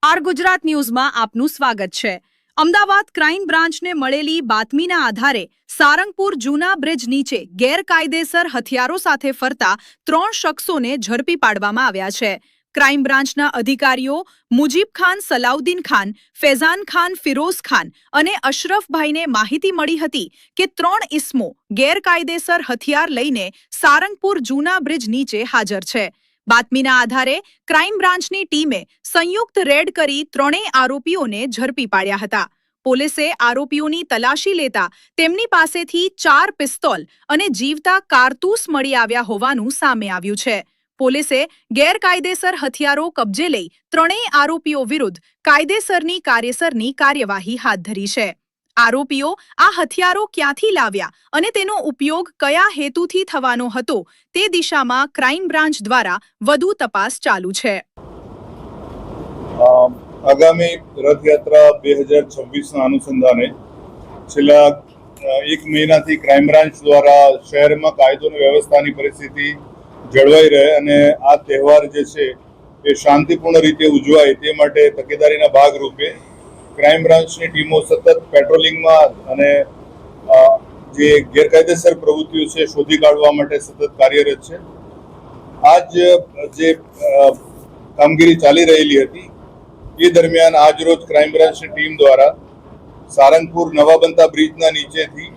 R Gujarat ન્યૂઝમાં આપનું સ્વાગત છે। અમદાવાદ ક્રાઇમ બ્રાન્ચને મળેલી બાતમીના આધારે સારંગપુર જૂના બ્રિજ નીચે ગેરકાયદેસર હથિયારો સાથે ફરતા 3 શખ્સોને ઝડપી પાડવામાં આવ્યા છે। ક્રાઇમ બ્રાન્ચના અધિકારીઓ મુજીબ ખાન સલાઉદ્દીન ખાન, ફૈઝાન ખાન ફિરોઝ ખાન અને અશરફભાઈને માહિતી મળી હતી કે 3 ઇસમો ગેરકાયદેસર હથિયાર લઈને સારંગપુર જૂના બ્રિજ નીચે હાજર છે। બાતમીના આધારે ક્રાઇમ બ્રાન્ચની ટીમે સંયુક્ત રેડ કરી 3 આરોપીઓને ઝડપી પાડ્યા હતા। પોલીસે આરોપીઓની તલાશી લેતા તેમની પાસેથી 4 પિસ્તોલ અને જીવતા કારતૂસ મળી આવ્યા હોવાનું સામે આવ્યું છે। પોલીસે ગેરકાયદેસર હથિયારો કબજે લઈ 3 આરોપીઓ વિરુદ્ધ કાયદેસરની કાર્યસરની કાર્યવાહી હાથ ધરી છે। આરોપીઓ આ હથિયારો ક્યાંથી લાવ્યા અને તેનો ઉપયોગ કયા હેતુથી થવાનો હતો તે દિશામાં ક્રાઇમ બ્રાન્ચ દ્વારા વધુ તપાસ ચાલુ છે। આગામી રથયાત્રા 2026ના અનુસંધાને છેલ્લા 1 મહિનાથી ક્રાઇમ બ્રાન્ચ દ્વારા શહેરમાં કાયદો અને વ્યવસ્થાની પરિસ્થિતિ જળવાઈ રહે અને આ તહેવાર જે છે એ શાંતિપૂર્ણ રીતે ઉજવાય તે માટે તકેદારીના ભાગરૂપે ક્રાઇમ બ્રાન્ચની ટીમો સતત પેટ્રોલિંગમાં અને જે ગેરકાયદેસર પ્રવૃત્તિઓ છે શોધી કાઢવા માટે સતત કાર્યરત છે। આજ જે કામગીરી ચાલી રહેલી હતી એ દરમિયાન આજરોજ ક્રાઇમ બ્રાન્ચની ટીમ દ્વારા સારંગપુર નવા બનતા બ્રિજના નીચેથી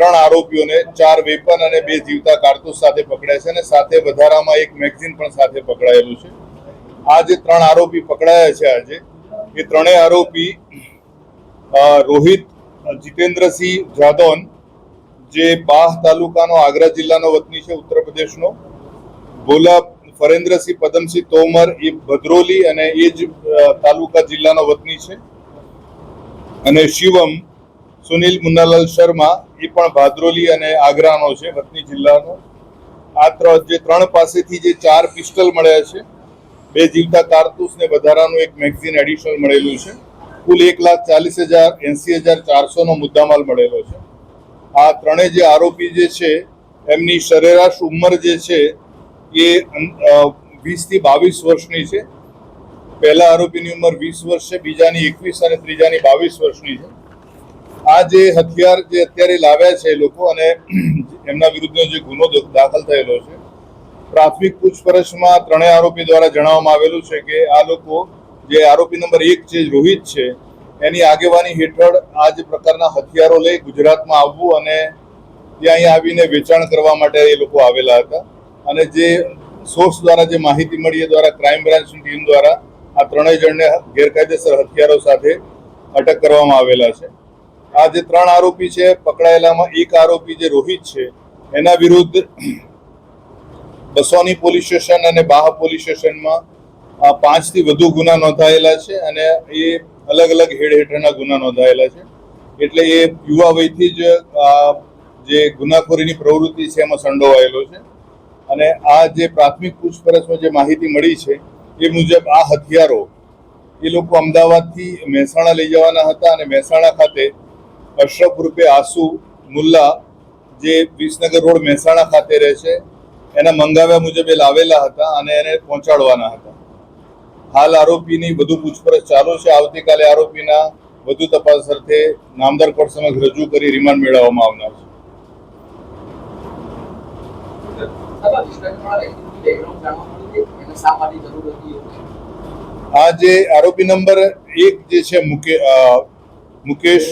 3 આરોપીઓને 4 વેપન અને 2 જીવતા કારતૂસ સાથે પકડાયા છે અને સાથે વધારામાં 1 મેગઝીન પણ સાથે પકડાયેલું છે। આ જે 3 આરોપી પકડાયા છે આજે એ 3 આરોપી રોહિત જીતેન્દ્રસિંહ જાદોન જે બાહ તાલુકાનો આગ્રા જિલ્લાનો વતની છે ઉત્તર પ્રદેશનો, ભોલા ફરેન્દ્રસિંહ પદમસિંહ તોમર એ ભદ્રોલી અને એ જ તાલુકા જિલ્લાનો વતની છે અને શિવમ સુનિલ મુન્નાલાલ શર્મા એ પણ ભાદરોલી અને આગ્રાનો છે વતની જિલ્લાનો। આ જે 3 પાસેથી જે 4 પિસ્ટલ મળ્યા છે, 2 જીવતા કારતૂસ ને વધારાનું 1 મેગઝીન એડિશનલ મળેલું છે, કુલ 1,40,80,400 નો મુદ્દામાલ મળેલો છે। આ 3 જે આરોપી જે છે એમની સરેરાશ ઉંમર જે છે એ 20 થી 22 વર્ષની છે। પહેલા આરોપીની ઉંમર 20 વર્ષ છે, બીજાની 21 અને ત્રીજાની 22 વર્ષની છે। આ જે હથિયાર જે અત્યારે લાવ્યા છે લોકો અને એમના વિરુદ્ધનો જે ગુનો દાખલ થયેલો છે, પ્રાથમિક પૂછપરછમાં 3 આરોપી દ્વારા જણાવવામાં આવેલું છે કે આ લોકો જે આરોપી નંબર 1 છે રોહિત છે એની આગેવાની હેઠળ આ જે પ્રકારના હથિયારો લઈ ગુજરાતમાં આવવું અને ત્યાં આવીને વેચાણ કરવા માટે એ લોકો આવેલા હતા અને જે સોર્સ દ્વારા જે માહિતી મળી એ દ્વારા ક્રાઇમ બ્રાન્ચની ટીમ દ્વારા આ 3 જણને ગેરકાયદેસર હથિયારો સાથે અટક કરવામાં આવેલા છે। આ જે 3 આરોપી છે પકડાયેલામાં 1 આરોપી જે રોહિત છે એના વિરુદ્ધ બસોની પોલીસ સ્ટેશન અને બાહ પોલીસ સ્ટેશનમાં 5 થી વધુ ગુના નોંધાયેલા છે અને એ અલગ અલગ હેડ હેઠળના ગુના નોંધાયેલા છે। એટલે એ યુવા વયથી જ જે ગુનાખોરીની પ્રવૃત્તિ છે એમાં સંડોવાયેલો છે અને આ જે પ્રાથમિક પૂછપરછમાં જે માહિતી મળી છે એ મુજબ આ હથિયારો એ લોકો અમદાવાદથી મહેસાણા લઈ જવાના હતા અને મહેસાણા ખાતે અશરફ રૂપે આસુ મુલ્લા જે વિસનગર રોડ મહેસાણા ખાતે રહે છે એના મંગાવ્યા મુજબ એ લાવેલા હતા અને એને પહોંચાડવાના હતા। હાલ આરોપીની વધુ પૂછપરછ ચાલુ છે। આવતીકાલે આરોપીના વધુ તપાસ અર્થે નામદાર કોર્ટ સમક્ષ રજૂ કરી રિમાન્ડ મેળવવામાં આવનાર છે। આ જે આરોપી નંબર 1 જે છે મુકેશ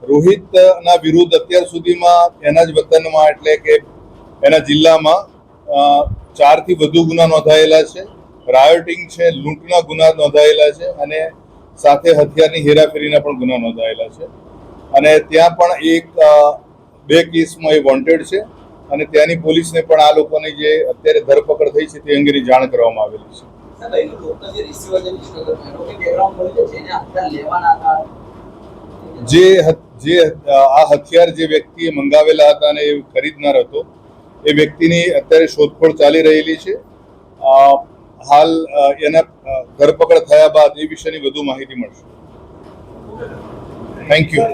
રોહિતના વિરુદ્ધ અત્યાર સુધીમાં એના જ વતનમાં એટલે કે એના જિલ્લામાં 4 થી વધુ ગુના નોંધાયેલા છે, રાયોટિંગ છે, લૂંટના ગુના નોંધાયેલા છે અને સાથે હથિયારની હેરાફેરીના પણ ગુના નોંધાયેલા છે અને ત્યાં પણ 2 કેસમાં એ વોન્ટેડ છે અને ત્યાંની પોલીસને પણ આ લોકોની જે અત્યારે ધરપકડ થઈ છે તે અંગેની જાણ કરવામાં આવેલી છે। જે આ હથિયાર જે વ્યક્તિએ મંગાવેલા હતા અને એ ખરીદનાર હતો એ વ્યક્તિની અત્યારે શોધખોળ ચાલી રહેલી છે। હાલ એના ધરપકડ થયા બાદ એ વિશેની વધુ માહિતી મળશે। Thank you.